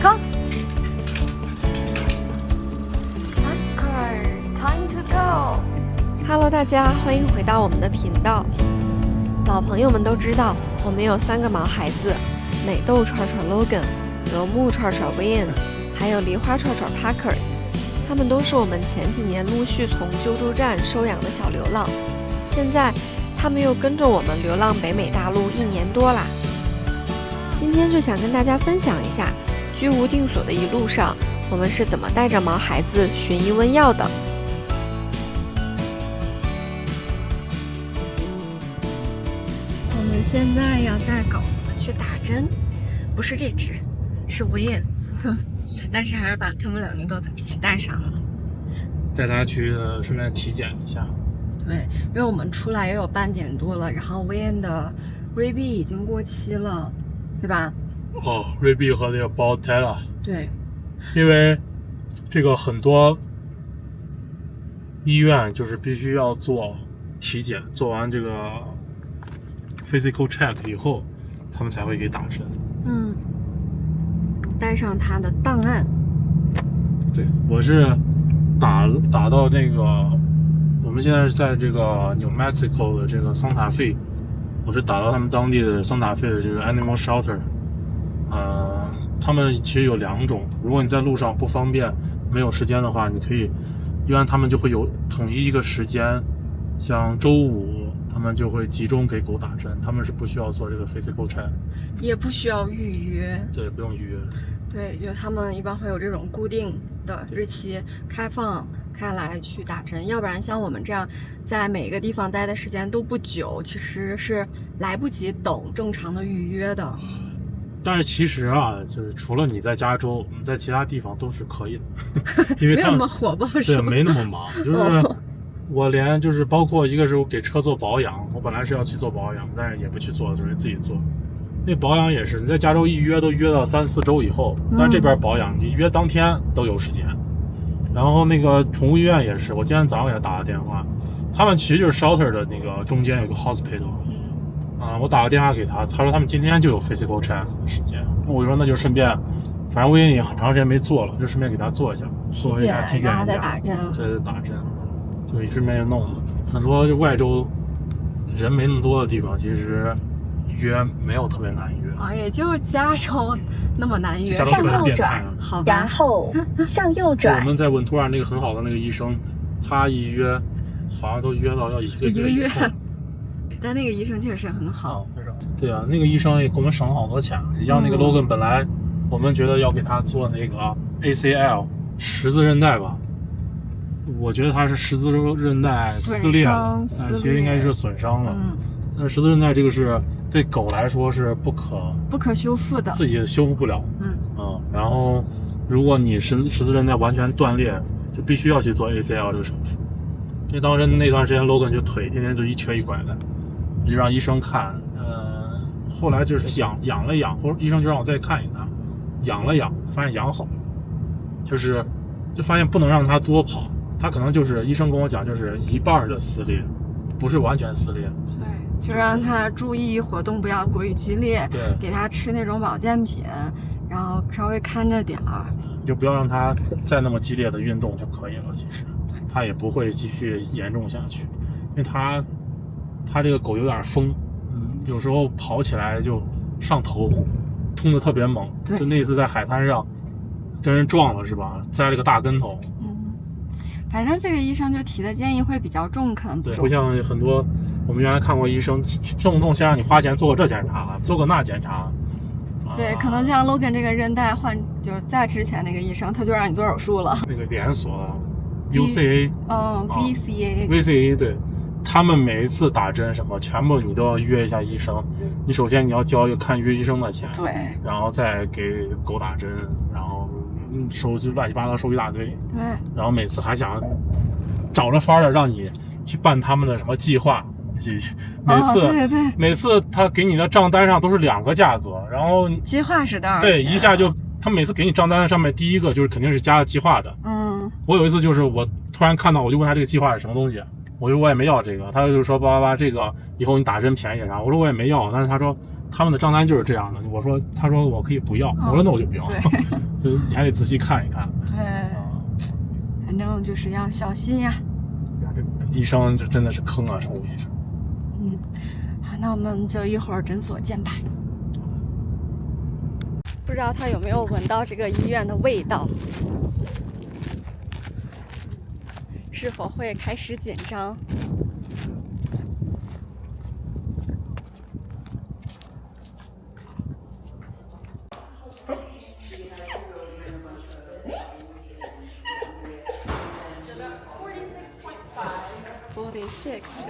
Come. Parker, time to go. Hello， 大家欢迎回到我们的频道。老朋友们都知道，我们有3个毛孩子：美豆串串 Logan、游牧串串 Wayne， 还有梨花串串 Parker。他们都是我们前几年陆续从救助站收养的小流浪，现在他们又跟着我们流浪北美大陆1年多啦。今天就想跟大家分享一下，居无定所的一路上，我们是怎么带着毛孩子寻医问药的。我们现在要带狗子去打针，不是这只，是Wayne，但是还是把他们2个都一起带上了，带他去顺便体检一下。对，因为我们出来也有半点多了，然后Wayne的瑞币已经过期了，对吧？哦，瑞币和那个包胎了。对，因为这个很多医院就是必须要做体检，做完这个 physical check 以后，他们才会给打针。带上他的档案。对，我是打到那个，我们现在是在这个 New Mexico 的这个桑塔费，我是打到他们当地的桑塔费的这个 Animal Shelter。他们其实有2种，如果你在路上不方便、没有时间的话，你可以，一般他们就会有统一一个时间，像周5他们就会集中给狗打针，他们是不需要做这个 physical check， 也不需要预约。对，不用预约。对，就他们一般会有这种固定的日期开放开来去打针，要不然像我们这样在每个地方待的时间都不久，其实是来不及等正常的预约的。但是其实啊，就是除了你在加州，你在其他地方都是可以的，因为没有那么火爆，是对，吗？没那么忙。就是我连就是包括一个是我给车做保养，我本来是要去做保养，但是也不去做，就是自己做。那保养也是，你在加州一约都约到3、4周以后，但是这边保养你约当天都有时间。然后那个宠物医院也是，我今天早上给他打个电话，他们其实就是 shelter 的那个中间有个 hospital。我打个电话给他，他说他们今天就有 physical check 的时间，我就说那就顺便，反正我也很长时间没做了，就顺便给他做一下，做一下体检一下，再打针，对，打针，就顺便就弄了。很多就外州人没那么多的地方，其实约没有特别难约也就加州那么难约。向右转，好吧，然后向右转。我们在文图尔那个很好的那个医生，他一约好像都约到要1个月以后。但那个医生确实很好。对啊，那个医生也给我们省了好多钱。你像那个 Logan，本来我们觉得要给他做那个 ACL 十字韧带吧，我觉得他是十字韧带撕裂了，其实应该是损伤了。但十字韧带这个是对狗来说是不可修复的，自己修复不了。然后如果你十字韧带完全断裂，就必须要去做 ACL 这个手术。因为当时那段时间 Logan 就腿天天就一瘸一拐的，就让医生看。后来就是养了养，或者医生就让我再看一看，养了养，发现养好了，就发现不能让他多跑，他可能就是医生跟我讲，就是1半的撕裂，不是完全撕裂。对，就让他注意活动不要过于激烈，对，给他吃那种保健品，然后稍微看着点儿，就不要让他再那么激烈的运动就可以了。其实他也不会继续严重下去，因为他这个狗有点疯。有时候跑起来就上头，冲得特别猛。就那次在海滩上跟人撞了是吧？栽了个大跟头。反正这个医生就提的建议会比较中肯，对，不像很多我们原来看过医生，动不动先让你花钱做个这检查，做个那检查。对，可能像 Logan 这个韧带换，就是在之前那个医生他就让你做手术了。那个连锁 UCA， VCA 对。他们每一次打针什么，全部你都要约一下医生。你首先你要交一个看约医生的钱，对，然后再给狗打针，然后收就乱七八糟收一大堆，对，然后每次还想找着法的让你去办他们的什么计划，每次他给你的账单上都是2个价格，然后计划是多少钱？对，一下就他每次给你账单上面第一个就是肯定是加了计划的。我有一次就是我突然看到，我就问他这个计划是什么东西。我也没要这个，他就说叭，这个以后你打针便宜啥，我说我也没要，但是他说他们的账单就是这样的。他说我可以不要，我说那我就不要，就你还得仔细看一看。对，反正就是要小心呀。这医生这真的是坑啊，宠物医生。好，那我们就一会儿诊所见吧。不知道他有没有闻到这个医院的味道，是否会开始紧张？46.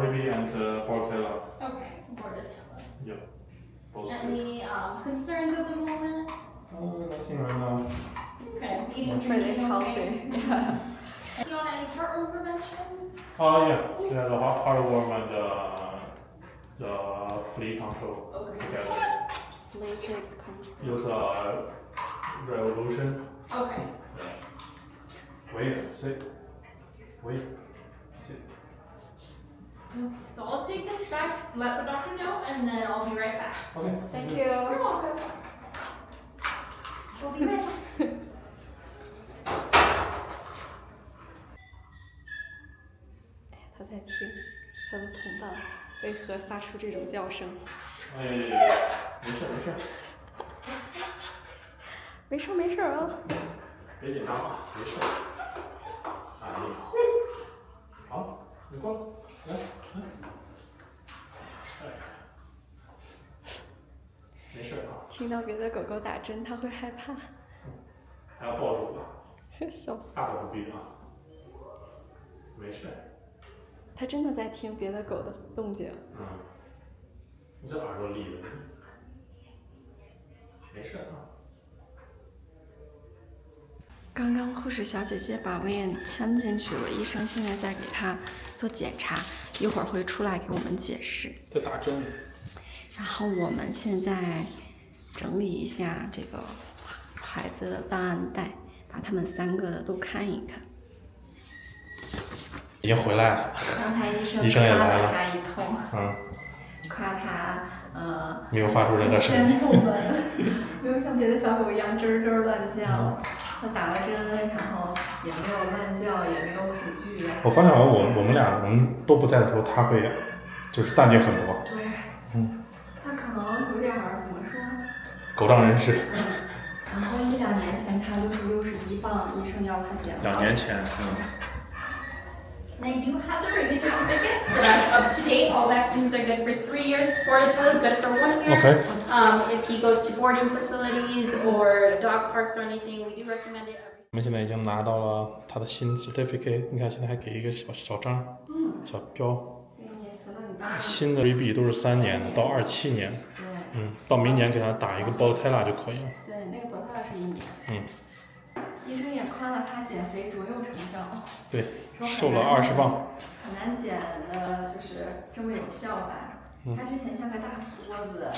Ruby and Portela. Okay, Bordetella. Yeah. Both Any concerns at the moment? nothing right now. Okay. Eating, Pretty drinking, healthy. okay. Yeah. Is he on any heartworm prevention? Oh yeah, the heartworm and the flea control Okay. together. Latex control. Use Revolution. Okay. Wait, sit. Wait, sit. Okay, so I'll take this back, let the doctor know, and then I'll be right back. Okay. Thank You're you. welcome. We'll be right back. 他在听他的同伴为何发出这种叫声。哎，没事没事，没事没事啊。别紧张啊，没事。哎呀，好，你过来，来，哎，没事啊，听到别的狗狗打针，它会害怕。还要抱住我，笑死！大可不必啊，没事。它真的在听别的狗的动静。你这耳朵立的，没事啊。刚刚护士小姐姐把威恩牵进去了，医生现在在给他做检查，一会儿会出来给我们解释。在打针。然后我们现在整理一下这个孩子的档案袋，把他们3个的都看一看。已经回来了。刚才医生医生也来了夸了他一通，夸他没有发出任何声音。真不闻，没有像别的小狗一样吱吱乱叫。他打了针，然后也没有乱叫，也没有恐惧呀。我发现好像我们都不在的时候，它会就是淡定很多。对，他可能有点怎么说呢？狗仗人势。然后1、2年前他61磅，医生要他减2年前，And I do have the rabies certificate, so that's up to date. All vaccines are good for 3 years. Bordetella is good for 1 year. Okay. If he goes to boarding facilities or dog parks or anything, we do recommend it. 我们现在已经拿到了他的新 certificate， 你看现在还给一个小章，小标。给你存到你当时。新的 RB 都是3年的，到27年。对。到明年给他打一个 Bordetella 就可以了。对，那个 Bordetella 是1年。医生也夸了他减肥卓有成效。对，瘦了20磅。很难减的，就是这么有效吧？他之前像个大梭子，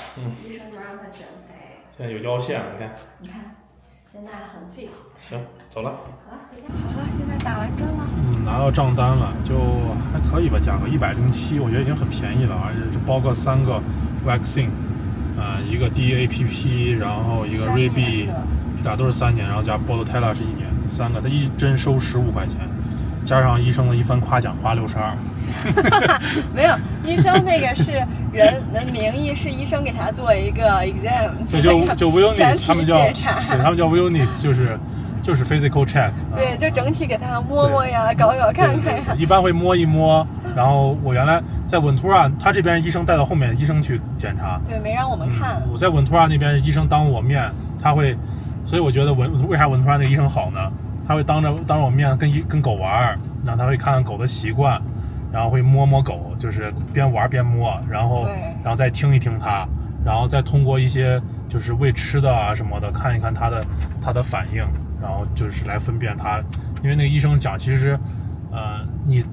医生就让他减肥。现在有腰线了，你看。你看，现在很 fit。行，走了。好了，回家。好了，现在打完针了。拿到账单了，就还可以吧，价格107，我觉得已经很便宜了，而且就包个3个 vaccine，一个 DAPP， 然后一个 RABI， 俩都是3年，然后加 Bordetella 是1年，3个，他一针收15块钱，加上医生的一番夸奖，花62。没有，医生那个是人的名义，是医生给他做一个 exam， 对，就 wellness， 他们叫 wellness， 就是 physical check。对，就整体给他摸摸呀，搞搞看看呀。一般会摸一摸，然后我原来在稳图尔，他这边医生带到后面，医生去检查。对，没让我们看。我在稳图尔那边，医生当我面，他会，所以我觉得为啥稳图尔那个医生好呢？他会当着我面跟狗玩，然后他会看看狗的习惯，然后会摸摸狗，就是边玩边摸，然后再听一听它，然后再通过一些就是喂吃的啊什么的，看一看它的反应，然后就是来分辨它。因为那个医生讲，其实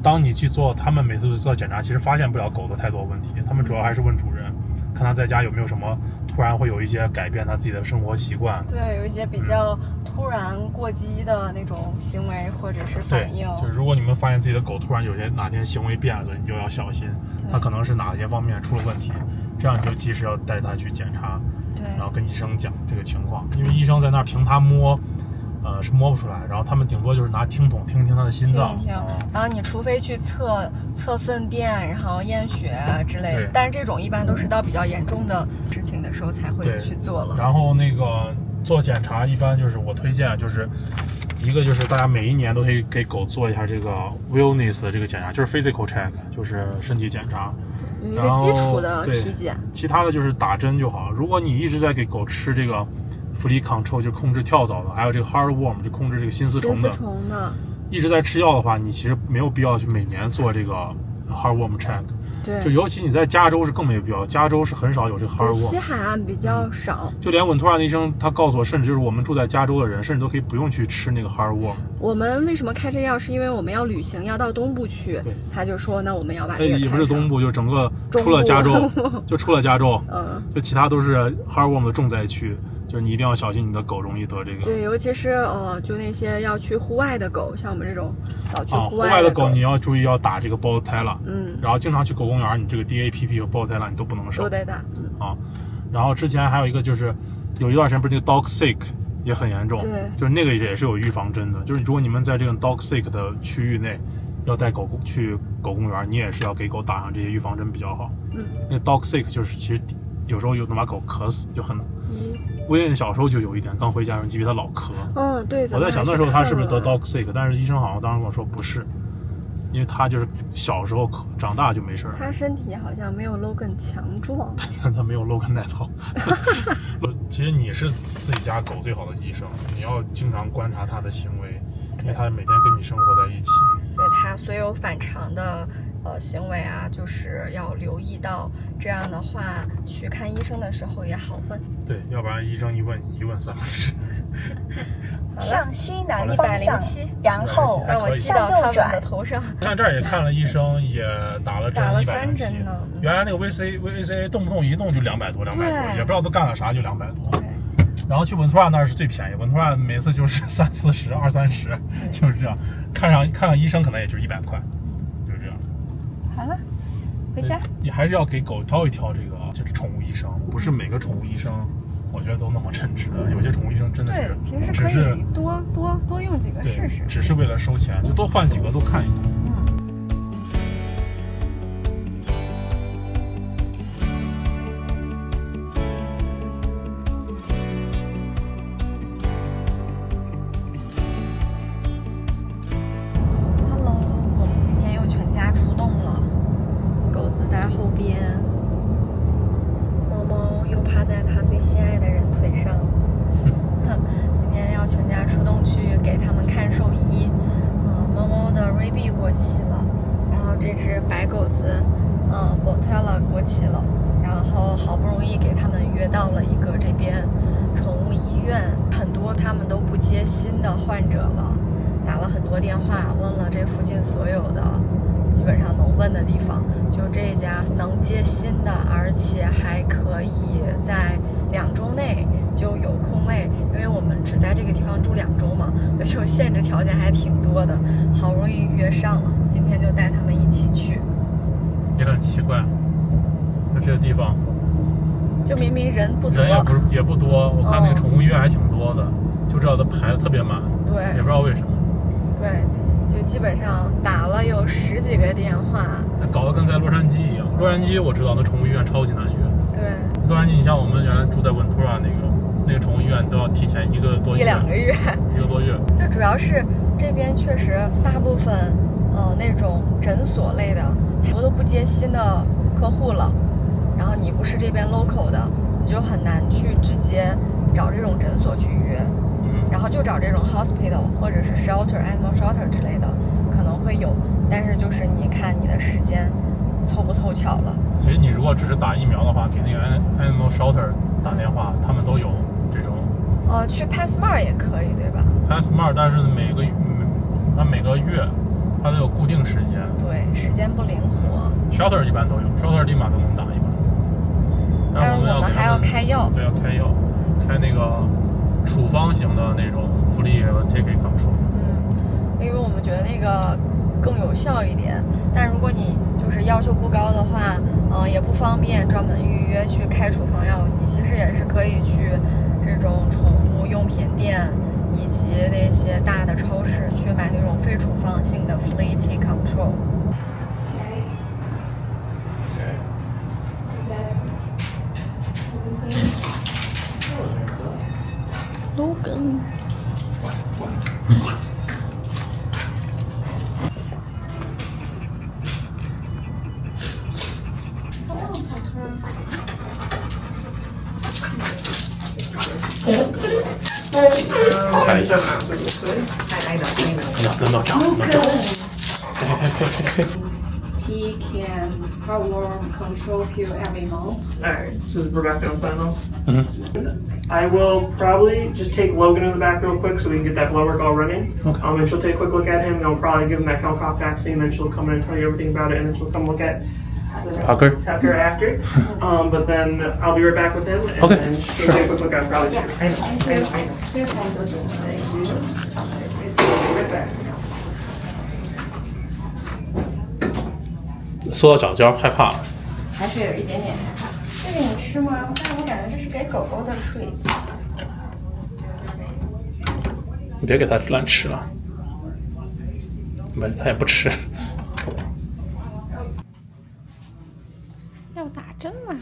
当你去做，他们每次做检查，其实发现不了狗的太多问题，他们主要还是问主人，看他在家有没有什么突然会有一些改变他自己的生活习惯。对，有一些比较突然过激的那种行为或者是对反应，就是如果你们发现自己的狗突然有些哪天行为变了，你就要小心，它可能是哪些方面出了问题，这样你就及时要带它去检查，对，然后跟医生讲这个情况，因为医生在那儿凭它摸，是摸不出来，然后他们顶多就是拿听筒听听它的心脏，听一听，然后你除非去测粪便，然后验血啊之类的，但是这种一般都是到比较严重的事情的时候才会去做了。然后那个做检查一般就是我推荐就是一个就是大家每一年都可以给狗做一下这个 wellness 的这个检查，就是 physical check， 就是身体检查，有一个基础的体检，其他的就是打针就好。如果你一直在给狗吃这个flea control 就控制跳蚤的，还有这个 heartworm 就控制这个心丝虫的，一直在吃药的话，你其实没有必要去每年做这个 heartworm check。对，就尤其你在加州是更没有必要，加州是很少有这个 heartworm， 西海岸比较少。就连稳图尔的医生他告诉我，甚至就是我们住在加州的人，甚至都可以不用去吃那个 heartworm。我们为什么开这药？是因为我们要旅行，要到东部去。他就说，那我们要把这个也不是东部，就整个出了加州，就出了加州，就其他都是 heartworm 的重灾区。就是你一定要小心，你的狗容易得这个。对，尤其是就那些要去户外的狗，像我们这种老去户外的狗你要注意要打这个 Botella，然后经常去狗公园，你这个 DAPP 和 Botella 你都不能少，都得打。然后之前还有一个就是有一段时间不是那个 Dog Sick 也很严重，对，就是那个也是有预防针的，就是如果你们在这个 Dog Sick 的区域内要带狗去狗公园，你也是要给狗打上这些预防针比较好。那 Dog Sick 就是其实有时候能把狗渴死，就很。威廉小时候就有一点，刚回家时候记得他老咳。对。我在想那时候他是不是得 dog sick， 但是医生好像当时跟我说不是，因为他就是小时候咳，长大就没事。他身体好像没有 Logan 强壮，他没有 Logan 耐操。其实你是自己家狗最好的医生，你要经常观察它的行为，因为它每天跟你生活在一起。对它所有反常的行为啊，就是要留意到，这样的话去看医生的时候也好问。对，要不然医生一问三不知。向西南方向，然后让我记到他们的头上。你看这儿也看了医生，也打了针107针呢。原来那个 VCA 动不动一动就200多，也不知道都干了啥，就200多。然后去稳图尔那儿是最便宜，稳图尔每次就是30-40、20-30，就是这样。看看医生可能也就是100块，就是这样。好了，回家。你还是要给狗挑一挑这个就是宠物医生，不是每个宠物医生我觉得都那么称职的，有些宠物医生真的是平时可以多用几个试试，只是为了收钱，就多换几个都看一看。Botella 过期了，然后好不容易给他们约到了一个这边宠物医院，很多他们都不接新的患者了，打了很多电话，问了这附近所有的基本上能问的地方，就这一家能接新的，而且还可以在2周内就有空位，因为我们只在这个地方住2周嘛，就限制条件还挺多的，好不容易约上了，今天就带他们一起去。也很奇怪，就这个地方，就明明人不多，人也不多，我看那个宠物医院还挺多的，就知道它排的特别满，对，也不知道为什么。对，就基本上打了有10几个电话，搞得跟在洛杉矶一样。洛杉矶我知道那宠物医院超级难约，对，洛杉矶你像我们原来住在稳图尔那个宠物医院都要提前1个多月1-2个月，1个多月。就主要是这边确实大部分那种诊所类的。很多都不接新的客户了，然后你不是这边 local 的，你就很难去直接找这种诊所去约，然后就找这种 hospital 或者是 animal shelter 之类的，可能会有，但是就是你看你的时间凑不凑巧了。其实你如果只是打疫苗的话，给那个 animal shelter 打电话，他们都有这种。去 PetSmart 也可以，对吧 ？PetSmart 但是每个月。它都有固定时间，对，时间不灵活。Shelter 一般都有 ，Shelter 立马都能打一般。但是我们还要开药，对，要开药，开那个处方型的那种 Fleet Ticket Control。因为我们觉得那个更有效一点，但如果你就是要求不高的话，也不方便专门预约去开处方药，你其实也是可以去这种宠物用品店以及那些大的超市去买那种非处方性的 Flea Tick Control。Logan。看一下，能长。He can heartworm control you every month. Alright, so is Rebecca on sign off? Mm-hmm. I will probably just take Logan in the back real quick so we can get that blood work all running. Okay. And she'll take a quick look at him and I'll probably give him that kennel cough vaccine, then she'll come in and tell you everything about it, and then she'll come look at Tucker after. But then I'll be right back with him, and Okay, then she'll sure. take a quick look at him probably. I know. Thank you. Right back. 说到长焦，害怕了。还是有一点点害怕。这个你吃吗？但是我感觉这是给狗狗的 treat。你别给它乱吃了，它也不吃。要打针了。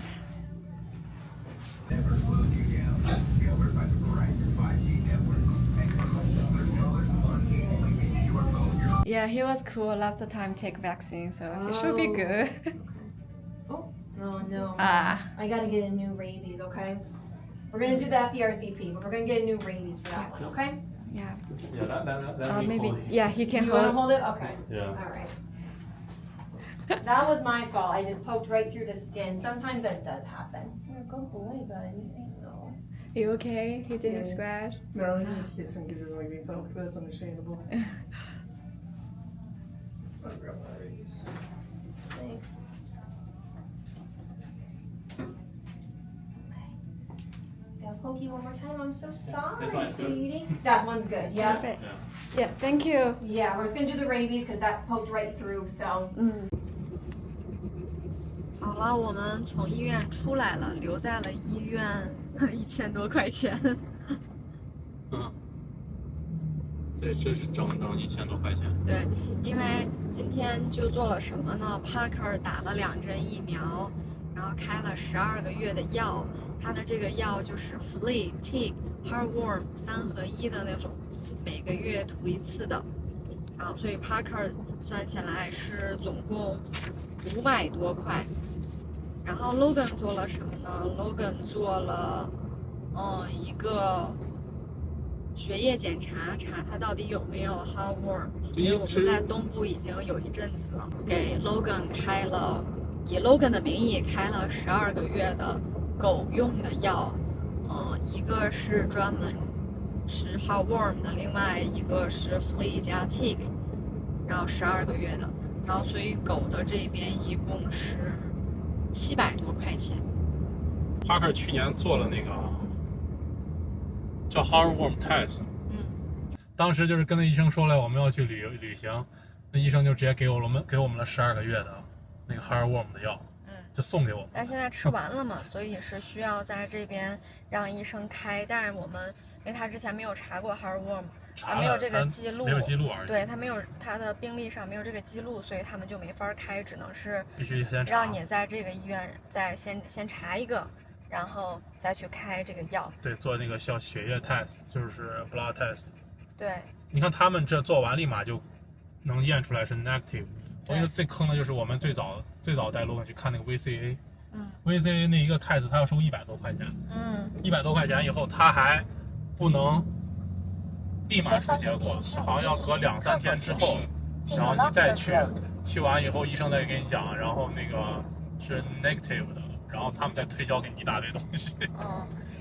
Yeah, he was cool last time take vaccine, so he should be good. Oh no. Ah. I gotta get a new rabies, okay? We're gonna do the FERCP, but we're gonna get a new rabies for that one, okay? Yeah. Yeah, Maybe. Yeah, he can You wanna hold. hold it? Okay. Yeah. Alright. That was my fault. I just poked right through the skin. Sometimes that does happen. Oh, good boy, buddy. No. You okay? He didn't Yeah. scratch. No, he's just kissing because he doesn't like being poked, but that's understandable. I'll grab my rabies. Thanks. Gotta poke you one more time. I'm so sorry, This one's good. sweetie. That one's good. Yeah. Perfect. Yeah, thank you. Yeah, we're just gonna do the rabies because that poked right through. So. 好了，我们从医院出来了，留在了医院，1000多块钱。对，这是整1000多块钱。对，因为今天就做了什么呢 ？Parker 打了2针疫苗，然后开了12个月的药。他的这个药就是 Flea, Tick, Heartworm 3合1的那种，每个月涂1次的。所以 Parker 算起来是总共500多块。然后 Logan 做了什么呢 ？Logan 做了，一个血液检查，查他到底有没有 heartworm。因为我们在东部已经有一阵子了，给 Logan 开了，以 Logan 的名义开了12个月的狗用的药，一个是专门是 heartworm 的，另外一个是 flea 加 tick， 然后12个月的，然后所以狗的这边一共是700多块钱。Parker 去年做了那个叫 heartworm test，当时就是跟那医生说了我们要去旅行，那医生就直接给我们了12个月的那个 heartworm 的药，就送给我们。但现在吃完了嘛，所以是需要在这边让医生开，但是我们因为他之前没有查过 heartworm， 他没有这个记录，没有记录而已。对，他没有他的病历上没有这个记录，所以他们就没法开，只能是必须先查，让你在这个医院再先查一个，然后再去开这个药。对，做那个叫血液 test， 就是 blood test。对，你看他们这做完立马就能验出来是 negative。我觉得最坑的就是我们最早带Logan去看那个 VCA，VCA 那一个 test 他要收100多块钱，100多块钱以后他还不能立马出结果，好像要隔2-3天之后，然后你再去完以后医生再给你讲，然后那个是 negative 的，然后他们再推销给你一大堆东西。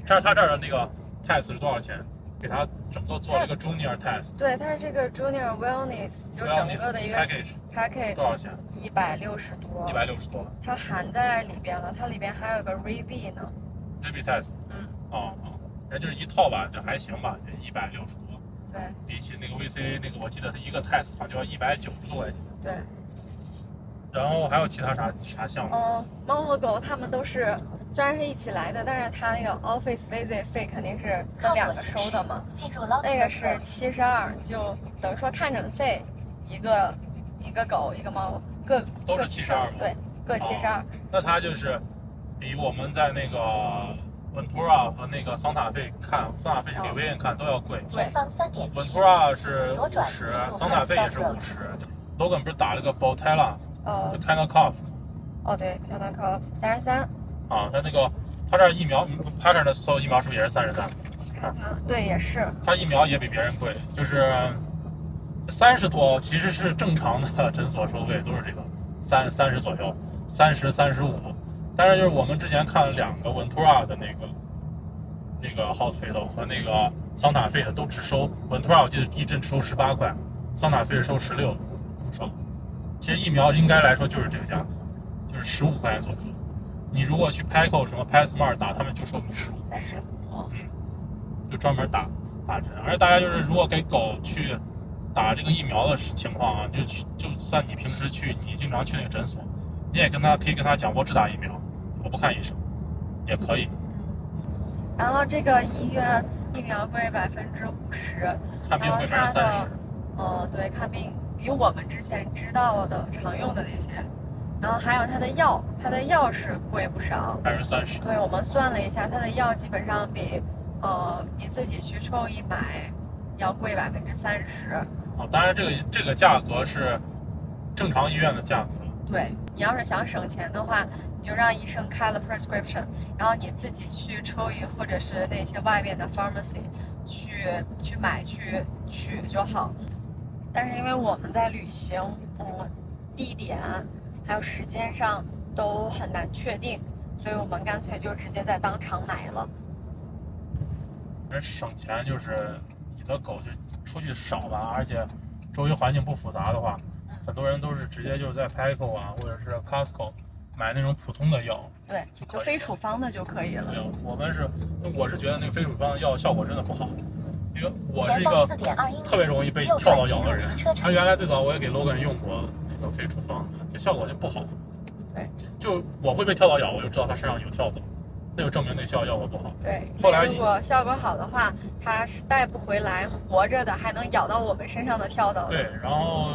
他这儿的那个 test 是多少钱？给他整个做了一个 junior test。对，它是这个 junior wellness 就整个的一个 package 多少钱？160多。160多。它含在里边了，它里边还有个 rabies 呢。rabies test。这一套吧，就还行吧，就160多。对，比起那个 VC 那个，我记得它一个 test 好像就要190多块钱。对。然后还有其他啥项目？猫和狗它们都是虽然是一起来的，但是它那个 office visit 费肯定是分2个收的嘛。那个是72，就等于说看诊费一个狗一个猫各都是72吗？对，各72。那它就是比我们在那个文图拉和那个桑塔费看，桑塔费是给威恩看都要贵。对，文图拉是50，桑塔费也是50。Logan 不是打了个 Botella？就 Kennel-Cough。对 Kennel-Cough 33。他那个他这疫苗 Pattern 的所有疫苗是不是也是33？看看，对，也是。他疫苗也比别人贵，就是30多，其实是正常的诊所收费都是这个30左右，30、35。但是就是我们之前看了2个文图拉的那个 hospital 和那个桑塔费的都只收文图拉，我记得一针只收18块，桑塔费是收16，少。其实疫苗应该来说就是这个价格，就是15块钱左右。你如果去 Petco 什么 PetSmart 打，他们就收你15块钱。就专门打针。而且大家就是如果给狗去打这个疫苗的情况啊，就算你平时你经常去那个诊所，你也可以跟他讲，我只打疫苗，我不看医生，也可以。然后这个医院疫苗贵50%，看病贵30%。对，看病比我们之前知道的常用的那些，然后还有它的药是贵不少30%。对，我们算了一下，它的药基本上比你自己去兽医买要贵30%。当然这个价格是正常医院的价格。对，你要是想省钱的话，你就让医生开了 prescription， 然后你自己去兽医或者是那些外面的 pharmacy 去买去取就好。但是因为我们在旅行，地点还有时间上都很难确定，所以我们干脆就直接在当场买了。省钱就是你的狗就出去少吧，而且周围环境不复杂的话，很多人都是直接就在 Petco 啊或者是 Costco 买那种普通的药，对，就非处方的就可以了。我是觉得那个非处方的药效果真的不好，因为我是一个特别容易被跳蚤咬的人。而原来最早我也给 Logan 用过那个非处方的，这效果就不好。对，就我会被跳蚤咬，我就知道它身上有跳蚤，那就证明那效果不好。对，后来如果效果好的话，它是带不回来活着的，还能咬到我们身上的跳蚤。对，然后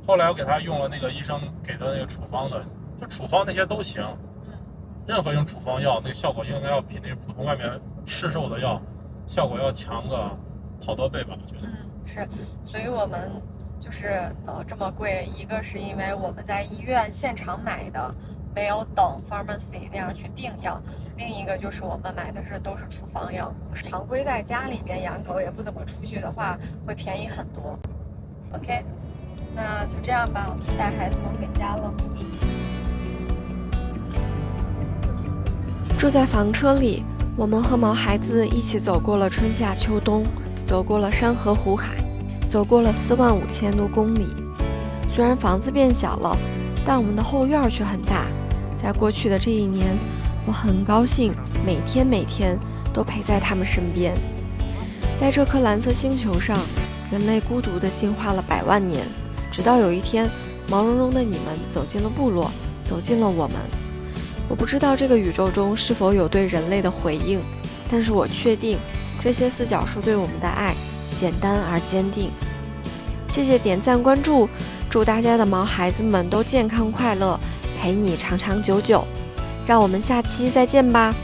后来我给他用了那个医生给的那个处方的，就处方那些都行，任何用处方药，那个效果应该要比那个普通外面市售的药效果要强个好多倍吧，我觉得。是，所以我们就是这么贵，一个是因为我们在医院现场买的，没有等 pharmacy 那样去订药，另一个就是我们买的都是处方药。常规在家里边养狗也不怎么出去的话，会便宜很多。OK， 那就这样吧，我们带孩子们回家了。住在房车里，我们和毛孩子一起走过了春夏秋冬，走过了山河湖海，走过了45000多公里。虽然房子变小了，但我们的后院却很大。在过去的这1年，我很高兴每天都陪在他们身边。在这颗蓝色星球上，人类孤独地进化了100万年，直到有一天，毛茸茸的你们走进了部落，走进了我们。我不知道这个宇宙中是否有对人类的回应，但是我确定这些四角树对我们的爱简单而坚定。谢谢点赞关注，祝大家的毛孩子们都健康快乐，陪你长长久久。让我们下期再见吧。